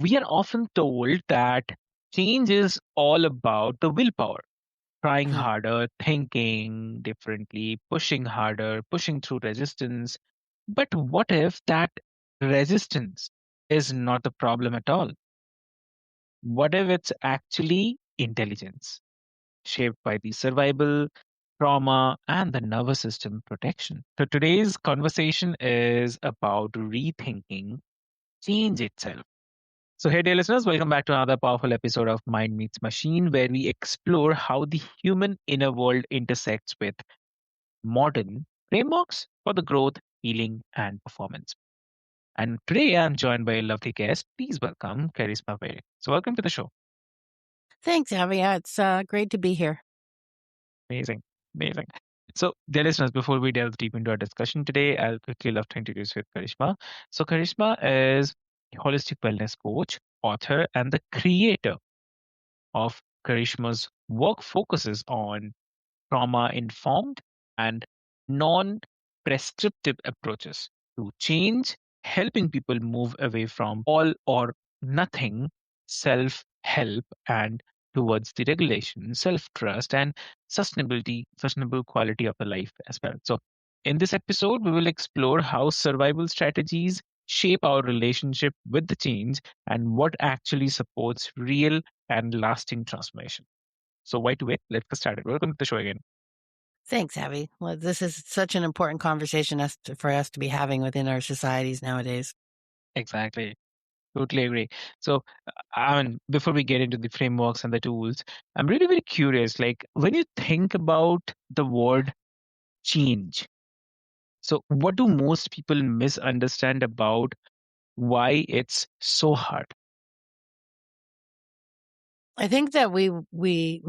We are often told that change is all about the willpower, trying Mhm. harder, thinking differently, pushing harder, pushing through resistance. But what if that resistance is not the problem at all? What if it's actually intelligence, shaped by the survival, trauma, and the nervous system protection? So today's conversation is about rethinking change itself. So, hey, dear listeners, welcome back to another powerful episode of Mind Meets Machine, where we explore how the human inner world intersects with modern frameworks for the growth, healing, and performance. And today I'm joined by a lovely guest. Please welcome Kerishma. So, welcome to the show. Thanks, Abby. Yeah, it's great to be here. Amazing. Amazing. So, dear listeners, before we delve deep into our discussion today, I'll quickly love to introduce you to Karishma. So, Karishma is a holistic wellness coach, author, and the creator of Karishma's work focuses on trauma informed and non prescriptive approaches to change, helping people move away from all or nothing self help and towards the regulation, self trust, and sustainable quality of the life as well. So, in this episode, we will explore how survival strategies shape our relationship with the change and what actually supports real and lasting transformation. So, why to wait? Let's get started. Welcome to the show again. Thanks, Abby. Well, this is such an important conversation for us to be having within our societies nowadays. Exactly. Totally agree. So, I mean, before we get into the frameworks and the tools, I'm really very curious. Like, when you think about the word change, so what do most people misunderstand about why it's so hard? I think that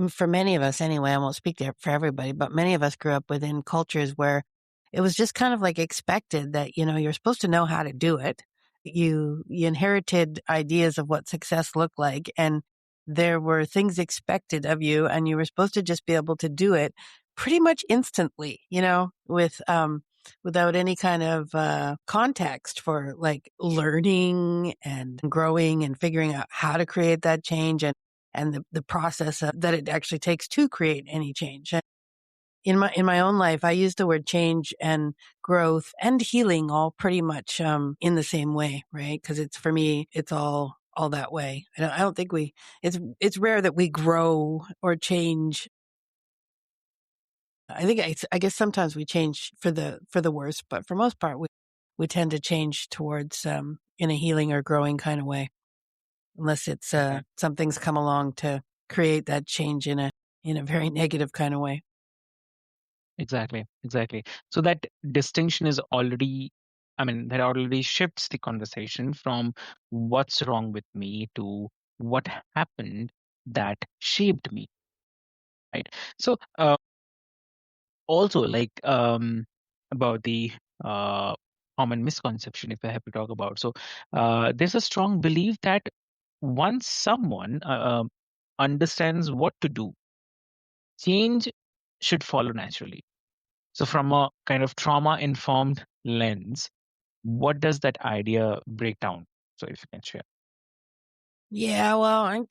for many of us anyway, I won't speak for everybody, but many of us grew up within cultures where it was just kind of like expected that, you're supposed to know how to do it. You inherited ideas of what success looked like, and there were things expected of you, and you were supposed to just be able to do it pretty much instantly, without any kind of context for like learning and growing and figuring out how to create that change and the process that it actually takes to create any change. And in my own life, I use the word change and growth and healing all pretty much in the same way, right? Because it's for me, it's all that way. I don't think it's rare that we grow or change. I guess sometimes we change for the worse, but for most part, we tend to change towards in a healing or growing kind of way, unless it's Okay. something's come along to create that change in a very negative kind of way. Exactly. Exactly. So that distinction is already, I mean, that already shifts the conversation from what's wrong with me to what happened that shaped me, right? So, also like about the uh, common misconception if I have to talk about, so there's a strong belief that once someone understands what to do, change should follow naturally. So from a kind of trauma informed lens, what does that idea break down? So if you can share. Yeah, well,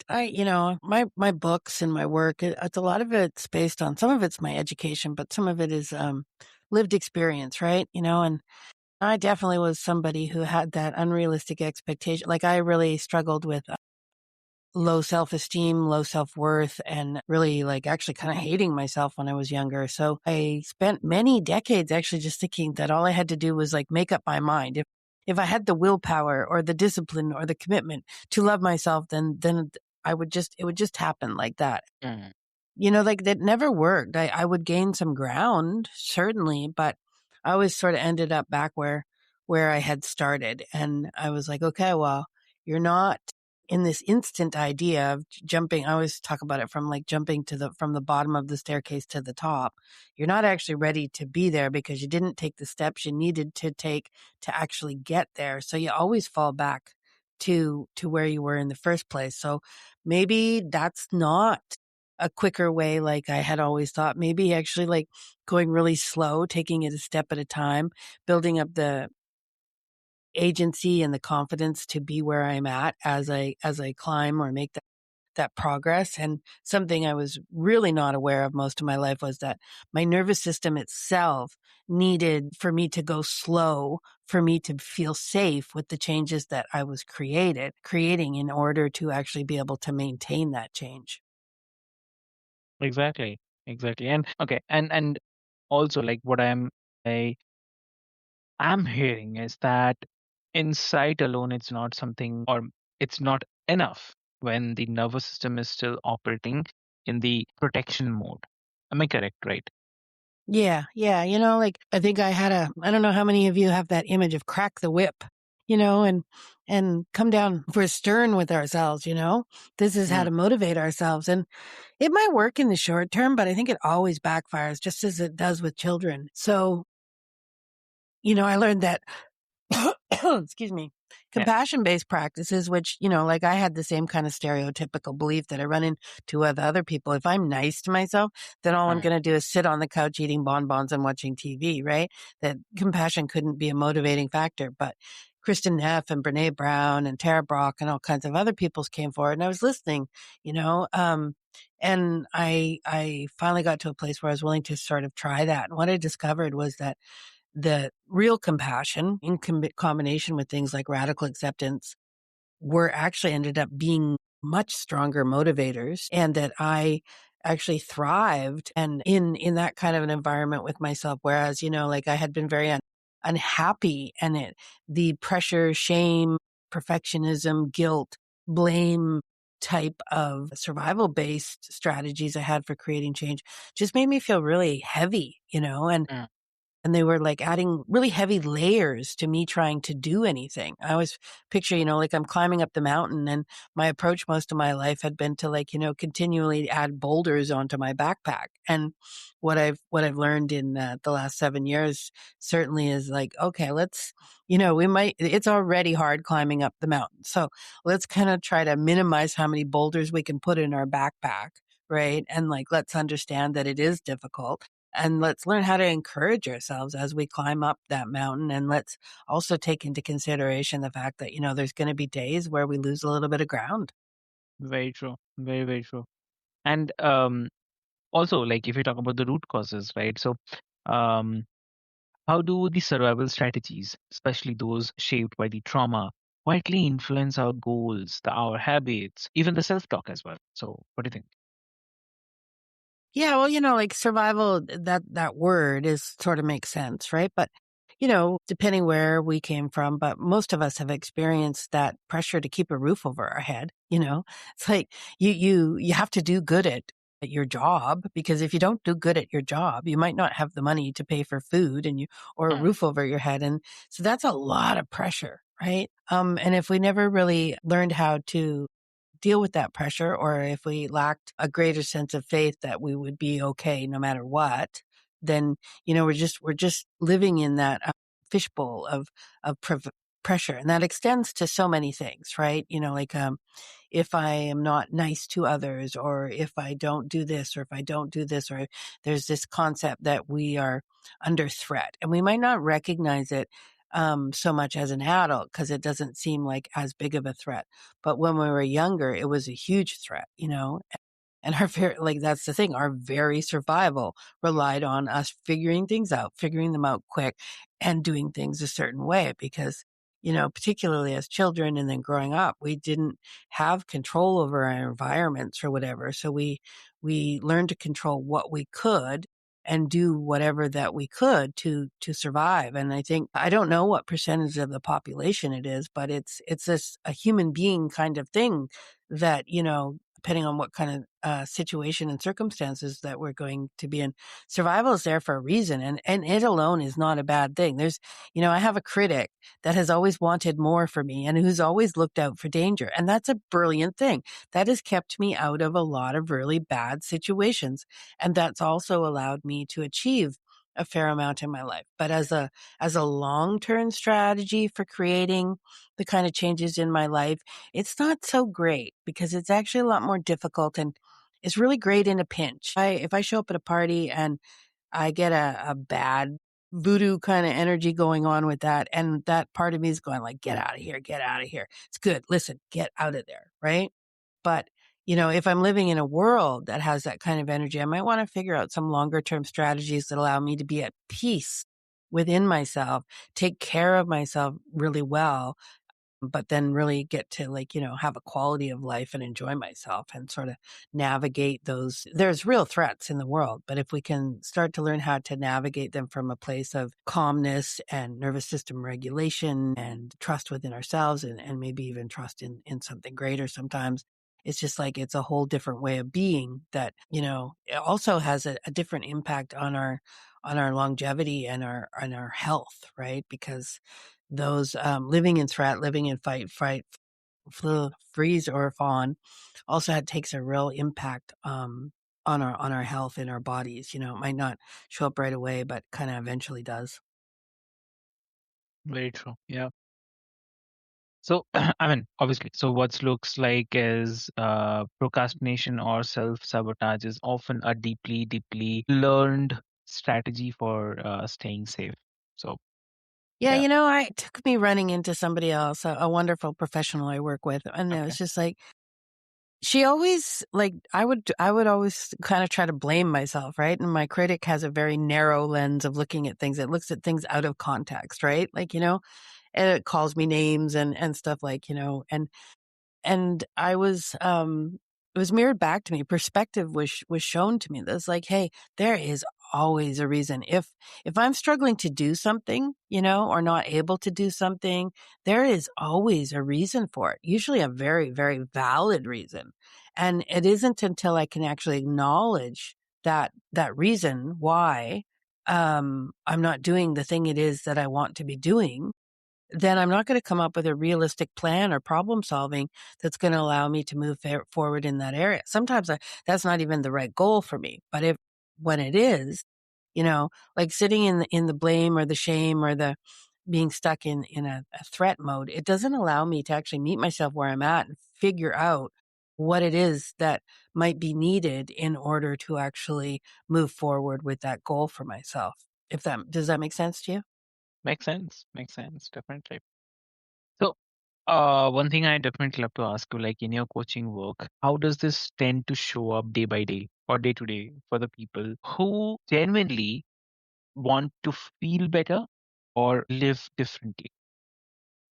my books and my work, it's a lot of it's based on some of it's my education, but some of it is lived experience, right? And I definitely was somebody who had that unrealistic expectation. Like I really struggled with low self-esteem, low self-worth, and really like actually kind of hating myself when I was younger. So I spent many decades actually just thinking that all I had to do was like make up my mind. If I had the willpower or the discipline or the commitment to love myself, then it would just happen like that. Mm. Like that never worked. I would gain some ground, certainly, but I always sort of ended up back where I had started. And I was like, okay, well, you're not in this instant idea of jumping. I always talk about it from like jumping from the bottom of the staircase to the top. You're not actually ready to be there because you didn't take the steps you needed to take to actually get there. So you always fall back to where you were in the first place. So maybe that's not a quicker way like I had always thought. Maybe actually like going really slow, taking it a step at a time, building up agency and the confidence to be where I'm at as I climb or make that progress. And something I was really not aware of most of my life was that my nervous system itself needed for me to go slow, for me to feel safe with the changes that I was creating in order to actually be able to maintain that change. Exactly. Exactly. And okay, and also like what I'm hearing is that insight alone it's not something or it's not enough when the nervous system is still operating in the protection mode. Am I correct, right? Yeah, yeah. Like I think I don't know how many of you have that image of crack the whip, and come down for stern with ourselves. This is how Mm, to motivate ourselves. And it might work in the short term, but I think it always backfires just as it does with children. So, I learned that excuse me, yeah. compassion based practices, which, like I had the same kind of stereotypical belief that I run into with other people. If I'm nice to myself, then all I'm Mm, going to do is sit on the couch eating bonbons and watching TV, right? That compassion couldn't be a motivating factor. But Kristen Neff and Brene Brown and Tara Brach and all kinds of other peoples came forward and I was listening, and I finally got to a place where I was willing to sort of try that. And what I discovered was that the real compassion in combination with things like radical acceptance were actually ended up being much stronger motivators, and that I actually thrived and in that kind of an environment with myself. Whereas, like I had been very unhappy, and the pressure, shame, perfectionism, guilt, blame type of survival based strategies I had for creating change just made me feel really heavy, mm. and they were like adding really heavy layers to me trying to do anything. I always picture, like I'm climbing up the mountain, and my approach most of my life had been to like, continually add boulders onto my backpack. And what I've learned in the last 7 years certainly is like, okay, it's already hard climbing up the mountain. So let's kind of try to minimize how many boulders we can put in our backpack. Right. And like, let's understand that it is difficult, and let's learn how to encourage ourselves as we climb up that mountain. And let's also take into consideration the fact that, there's going to be days where we lose a little bit of ground. Very true. Very, very true. And also like if you talk about the root causes, right? So um how do the survival strategies, especially those shaped by the trauma, quietly influence our goals, our habits, even the self-talk as well? So what do you think? Yeah, well, like survival, that word is sort of makes sense, right? But, depending where we came from, but most of us have experienced that pressure to keep a roof over our head. It's like you have to do good at your job, because if you don't do good at your job, you might not have the money to pay for food or a Mm, roof over your head. And so that's a lot of pressure, right? And if we never really learned how to deal with that pressure, or if we lacked a greater sense of faith that we would be okay no matter what, then we're just living in that fishbowl of pressure, and that extends to so many things, right? Like if I am not nice to others, or if I don't do this, or if I don't do this, or there's this concept that we are under threat, and we might not recognize it so much as an adult because it doesn't seem like as big of a threat. But when we were younger, it was a huge threat. And like, that's the thing, our very survival relied on us figuring things out, figuring them out quick, and doing things a certain way because, particularly as children and then growing up, we didn't have control over our environments or whatever. So we learned to control what we could and do whatever that we could to survive. And I think, I don't know what percentage of the population it is, but it's this a human being kind of thing that, depending on what kind of situation and circumstances that we're going to be in, survival is there for a reason, and it alone is not a bad thing. I have a critic that has always wanted more for me and who's always looked out for danger, and that's a brilliant thing. That has kept me out of a lot of really bad situations, and that's also allowed me to achieve a fair amount in my life. But as a long-term strategy for creating the kind of changes in my life, it's not so great because it's actually a lot more difficult, and it's really great in a pinch. If I show up at a party and I get a bad voodoo kind of energy going on with that. And that part of me is going like, get out of here, get out of here. It's good. Listen, get out of there. Right. But, if I'm living in a world that has that kind of energy, I might want to figure out some longer term strategies that allow me to be at peace within myself, take care of myself really well, but then really get to have a quality of life and enjoy myself and sort of navigate those. There's real threats in the world, but if we can start to learn how to navigate them from a place of calmness and nervous system regulation and trust within ourselves and maybe even trust in something greater sometimes, it's just like it's a whole different way of being that, it also has a different impact on our longevity and our health, right? Because those living in threat, living in fight, freeze, or fawn also takes a real impact on our health in our bodies. It might not show up right away, but kind of eventually does. Very true. Yeah. So, I mean, obviously, so what looks like is procrastination or self-sabotage is often a deeply, deeply learned strategy for staying safe. So, Yeah, yeah, it took me running into somebody else, a wonderful professional I work with, and it okay. was just like she always like I would always kind of try to blame myself, right? And my critic has a very narrow lens of looking at things. It looks at things out of context, right? Like, and it calls me names and stuff like, and I was it was mirrored back to me. Perspective was shown to me. That's like, hey, there is always a reason. If I'm struggling to do something, or not able to do something, there is always a reason for it. Usually a very, very valid reason. And it isn't until I can actually acknowledge that reason why I'm not doing the thing it is that I want to be doing, then I'm not going to come up with a realistic plan or problem solving that's going to allow me to move forward in that area. Sometimes that's not even the right goal for me. But when it is, like sitting in the blame or the shame or the being stuck in a threat mode, it doesn't allow me to actually meet myself where I'm at and figure out what it is that might be needed in order to actually move forward with that goal for myself. If that does that make sense to you? Makes sense. Makes sense. Definitely. So, one thing I definitely love to ask you, like in your coaching work, how does this tend to show up day by day or day to day for the people who genuinely want to feel better or live differently?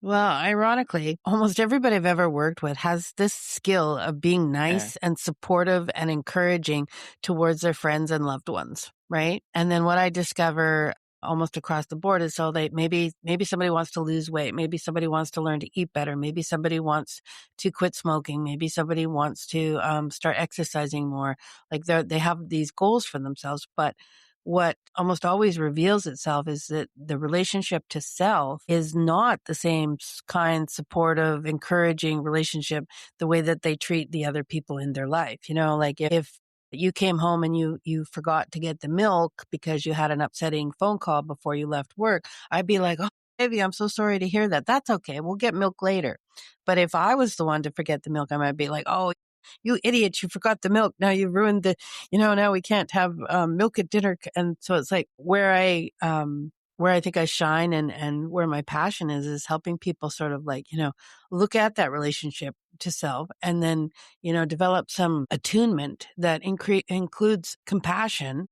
Well, ironically, almost everybody I've ever worked with has this skill of being Yeah, nice and supportive and encouraging towards their friends and loved ones, right? And then what I discover almost across the board is so they maybe somebody wants to lose weight, maybe somebody wants to learn to eat better, maybe somebody wants to quit smoking, maybe somebody wants to start exercising more. Like they have these goals for themselves, but what almost always reveals itself is that the relationship to self is not the same kind, supportive, encouraging relationship the way that they treat the other people in their life. Like if you came home and you forgot to get the milk because you had an upsetting phone call before you left work, I'd be like, oh, baby, I'm so sorry to hear that. That's okay. We'll get milk later. But if I was the one to forget the milk, I might be like, oh, you idiot, you forgot the milk. Now you ruined now we can't have milk at dinner. And so it's like where I think I shine and where my passion is helping people sort of like, look at that relationship to self and then, develop some attunement that includes compassion.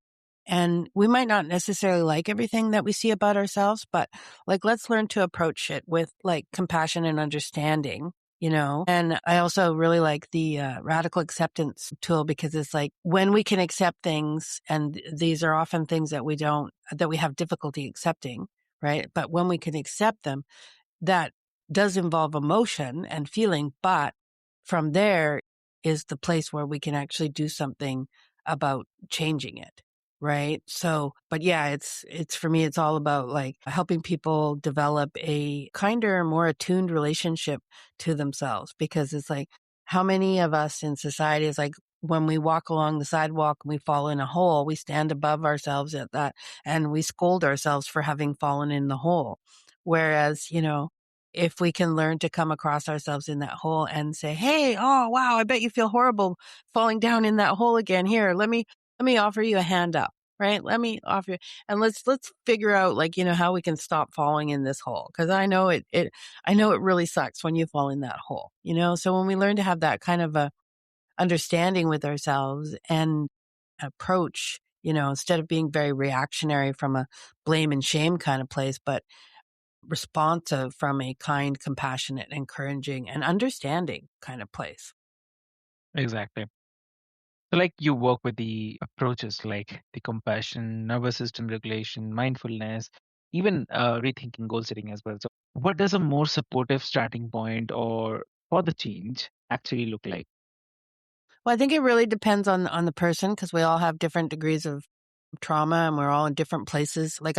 And we might not necessarily like everything that we see about ourselves, but like, let's learn to approach it with like compassion and understanding. And I also really like the radical acceptance tool because it's like when we can accept things, and these are often things that we have difficulty accepting, right? But when we can accept them, that does involve emotion and feeling, but from there is the place where we can actually do something about changing it. Right. So, but yeah, it's for me, it's all about like helping people develop a kinder, more attuned relationship to themselves, because it's like how many of us in society is like when we walk along the sidewalk and we fall in a hole, we stand above ourselves at that and we scold ourselves for having fallen in the hole. Whereas, if we can learn to come across ourselves in that hole and say, hey, oh, wow, I bet you feel horrible falling down in that hole again. Here, let me offer you a hand up. right? Let me offer, and let's figure out, like, how we can stop falling in this hole. Cause I know it really sucks when you fall in that hole, you know? So when we learn to have that kind of a understanding with ourselves and approach, instead of being very reactionary from a blame and shame kind of place, but responsive from a kind, compassionate, encouraging, and understanding kind of place. Exactly. So, like you work with the approaches like the compassion, nervous system regulation, mindfulness, even rethinking goal setting as well. So, what does a more supportive starting point or for the change actually look like? Well, I think it really depends on the person because we all have different degrees of trauma and we're all in different places. Like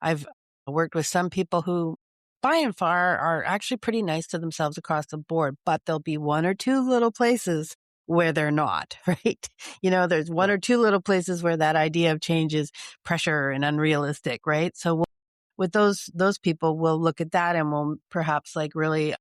I've worked with some people who by and far are actually pretty nice to themselves across the board, but there'll be one or two little places where they're not, right? There's one Yeah. or two little places where that idea of change is pressure and unrealistic, right? So with those people, we'll look at that and we'll perhaps like really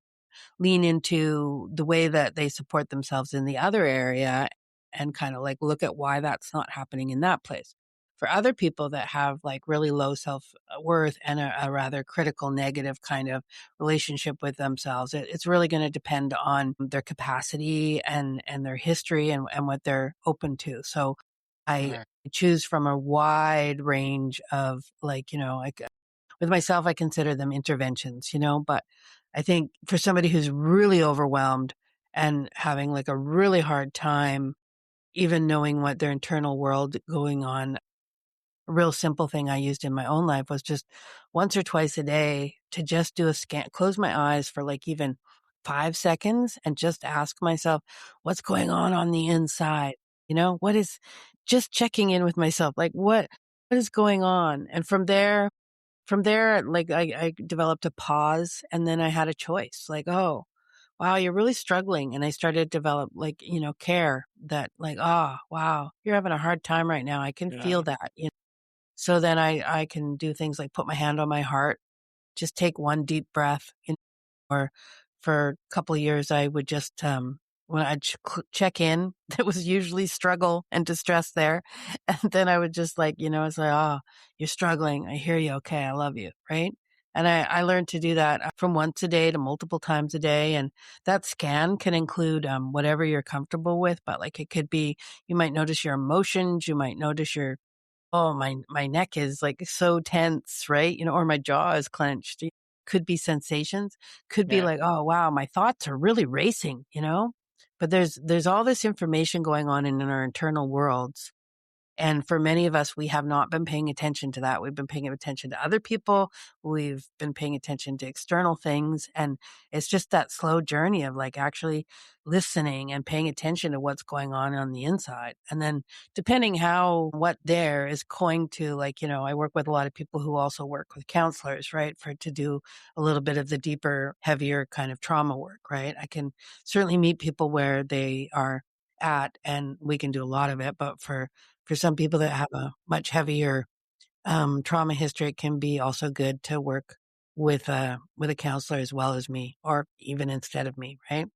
lean into the way that they support themselves in the other area and kind of like look at why that's not happening in that place. For other people that have like really low self worth and a rather critical negative kind of relationship with themselves, it's really going to depend on their capacity and their history and what they're open to. So I Right. choose from a wide range of like, like with myself, I consider them interventions, but I think for somebody who's really overwhelmed and having like a really hard time, even knowing what their internal world going on, a real simple thing I used in my own life was just once or twice a day to just do a scan, close my eyes for like even 5 seconds and just ask myself, what's going on the inside? What is just checking in with myself? Like what is going on? And from there, like I developed a pause and then I had a choice like, oh, wow, you're really struggling. And I started to develop like, care that like, oh, wow, you're having a hard time right now. I can Yeah. feel that. So then I can do things like put my hand on my heart, just take one deep breath, or for a couple of years, I would just, when I'd check in, there was usually struggle and distress there. And then I would just like, it's like, oh, you're struggling. I hear you. Okay. I love you. Right. And I learned to do that from once a day to multiple times a day. And that scan can include whatever you're comfortable with, but like it could be, you might notice your emotions, you might notice your oh, my neck is, like, so tense, right? Or my jaw is clenched. Could be sensations, could be Yeah. like, "Oh, wow, my thoughts are really racing," you know? But there's all this information going on in our internal worlds, and for many of us, we have not been paying attention to that. We've been paying attention to other people. We've been paying attention to external things. And it's just that slow journey of like actually listening and paying attention to what's going on the inside. And then depending how what there is going to like, I work with a lot of people who also work with counselors, right? To do a little bit of the deeper, heavier kind of trauma work, right? I can certainly meet people where they are at and we can do a lot of it. But for some people that have a much heavier trauma history, it can be also good to work with a counselor as well as me, or even instead of me, right?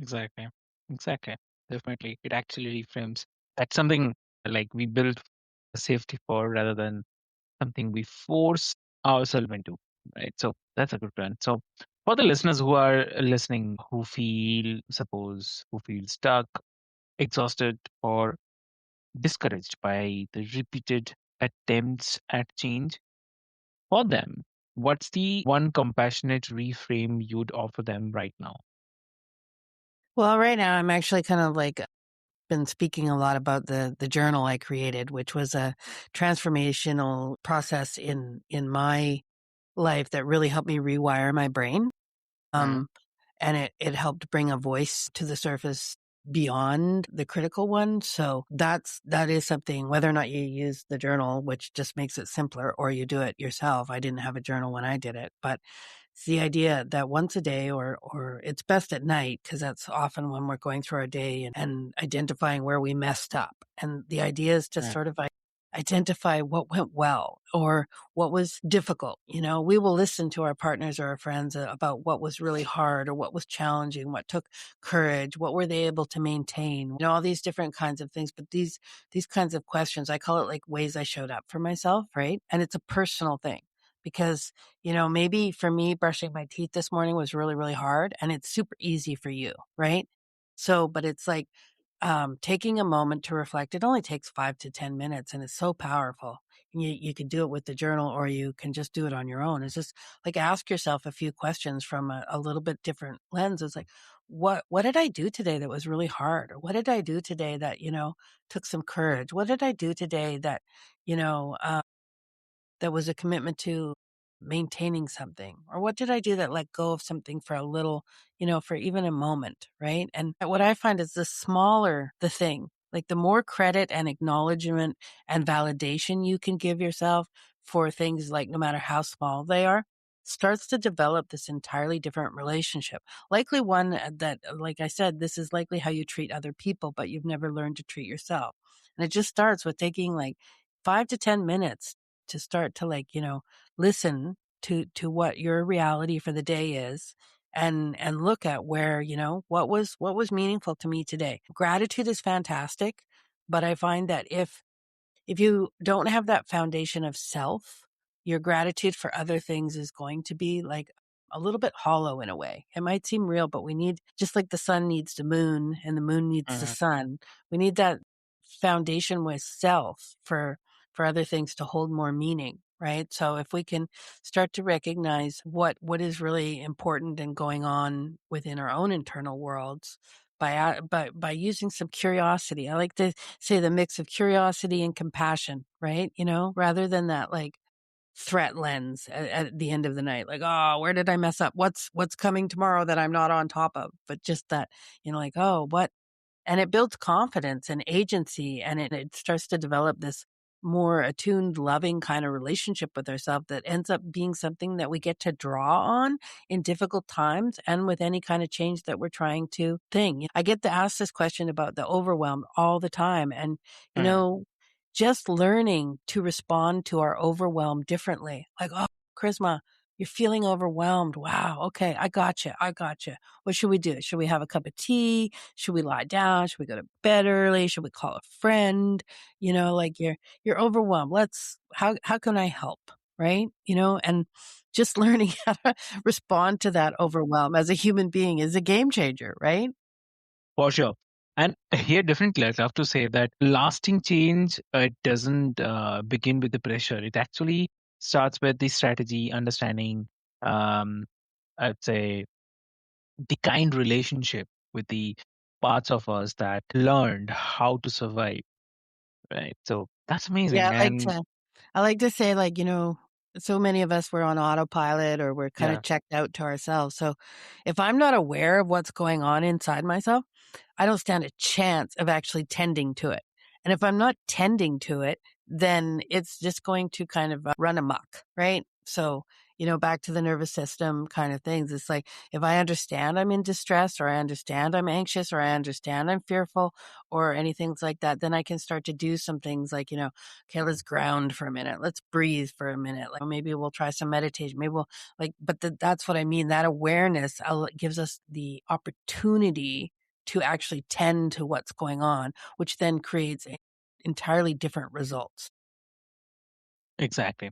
Exactly. Exactly. Definitely. It actually reframes. That's something like we build a safety for rather than something we force ourselves into. Right. So that's a good one. So for the listeners who are listening, who feel stuck, exhausted, or discouraged by the repeated attempts at change, for them, what's the one compassionate reframe you'd offer them right now? Well, right now I'm actually kind of like been speaking a lot about the journal I created, which was a transformational process in my life that really helped me rewire my brain. Right. Um, and it helped bring a voice to the surface beyond the critical one. So that is something, whether or not you use the journal, which just makes it simpler, or you do it yourself. I didn't have a journal when I did it, but it's the idea that once a day or it's best at night because that's often when we're going through our day and identifying where we messed up. And the idea is to Right. sort of identify what went well or what was difficult. We will listen to our partners or our friends about what was really hard or what was challenging, what took courage, what were they able to maintain, all these different kinds of things. But these kinds of questions, I call it like ways I showed up for myself, right? And it's a personal thing because, maybe for me, brushing my teeth this morning was really, really hard and it's super easy for you, right? So, but it's like, taking a moment to reflect. It only takes 5 to 10 minutes and it's so powerful. And you can do it with the journal or you can just do it on your own. It's just like ask yourself a few questions from a little bit different lens. It's like, what did I do today that was really hard? Or what did I do today that, took some courage? What did I do today that, you know, uh, that was a commitment to maintaining something? Or what did I do that let go of something for a little, for even a moment, right? And what I find is the smaller the thing, like the more credit and acknowledgement and validation you can give yourself for things like no matter how small they are, starts to develop this entirely different relationship. Likely one that, like I said, this is likely how you treat other people, but you've never learned to treat yourself. And it just starts with taking like 5 to 10 minutes to start to like, listen to what your reality for the day is and look at where, what was meaningful to me today. Gratitude is fantastic, but I find that if you don't have that foundation of self, your gratitude for other things is going to be like a little bit hollow in a way. It might seem real, but we need, just like the sun needs the moon and the moon needs the Mhm. sun, we need that foundation with self for other things to hold more meaning, right? So if we can start to recognize what is really important and going on within our own internal worlds by using some curiosity. I like to say the mix of curiosity and compassion, right? Rather than that like threat lens at the end of the night, like, oh, where did I mess up? What's coming tomorrow that I'm not on top of? But just that, like, oh, what and it builds confidence and agency, and it starts to develop this more attuned, loving kind of relationship with ourselves that ends up being something that we get to draw on in difficult times and with any kind of change that we're trying to thing. I get to ask this question about the overwhelm all the time. And, you Mhm. know, just learning to respond to our overwhelm differently. Like, oh, Charisma, you're feeling overwhelmed. Wow. Okay. I got you. I got you. What should we do? Should we have a cup of tea? Should we lie down? Should we go to bed early? Should we call a friend? Like you're overwhelmed. How can I help? Right? And just learning how to respond to that overwhelm as a human being is a game changer, right? For sure. And here, definitely, I'd love to say that lasting change, it doesn't begin with the pressure. It actually starts with the strategy, understanding, um, I'd say, the kind relationship with the parts of us that learned how to survive, right? So that's Yeah, amazing. And I like to say like, so many of us were on autopilot or we're kind yeah, of checked out to ourselves. So if I'm not aware of what's going on inside myself, I don't stand a chance of actually tending to it. And if I'm not tending to it, then it's just going to kind of run amok, right? So, back to the nervous system kind of things. It's like if I understand I'm in distress or I understand I'm anxious or I understand I'm fearful or anything like that, then I can start to do some things like, okay, let's ground for a minute. Let's breathe for a minute. Like maybe we'll try some meditation. Maybe we'll but that's what I mean. That awareness gives us the opportunity to actually tend to what's going on, which then creates entirely different results. exactly.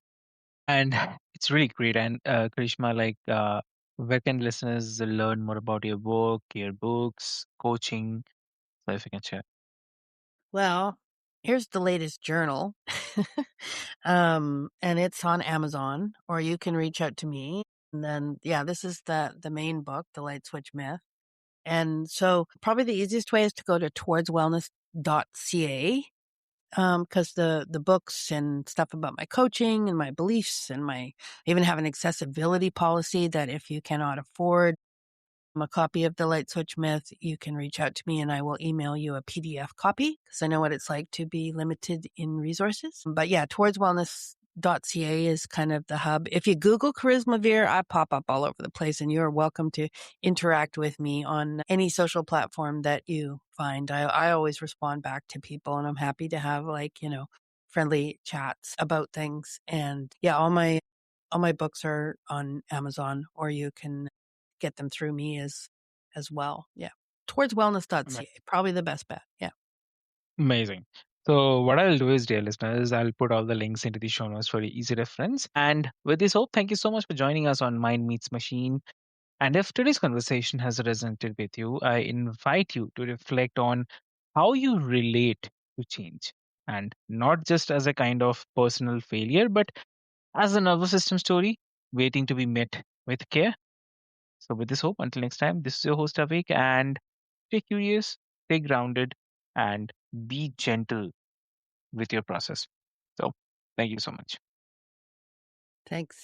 And it's really great. And Karishma, like, where can listeners learn more about your work, your books, coaching? So if you can share. Well, here's the latest journal. And it's on Amazon, or you can reach out to me. And then, yeah, this is the main book, The Light Switch Myth. And so probably the easiest way is to go to towardswellness.ca. Because the books and stuff about my coaching and my beliefs and I even have an accessibility policy that if you cannot afford a copy of the Light Switch Myth, you can reach out to me and I will email you a PDF copy because I know what it's like to be limited in resources. But yeah, towardswellness.ca is kind of the hub. If you Google Charisma Veer, I pop up all over the place and you're welcome to interact with me on any social platform that you find. I always respond back to people and I'm happy to have friendly chats about things. And yeah, all my books are on Amazon, or you can get them through me as well. Yeah. Towardswellness.ca, probably the best bet. Yeah. Amazing. So what I'll do is, dear listeners, I'll put all the links into the show notes for easy reference. And with this hope, thank you so much for joining us on Mind Meets Machine. And if today's conversation has resonated with you, I invite you to reflect on how you relate to change, and not just as a kind of personal failure, but as a nervous system story waiting to be met with care. So, with this hope, until next time, this is your host, Avik, and stay curious, stay grounded, and be gentle with your process. So, thank you so much. Thanks.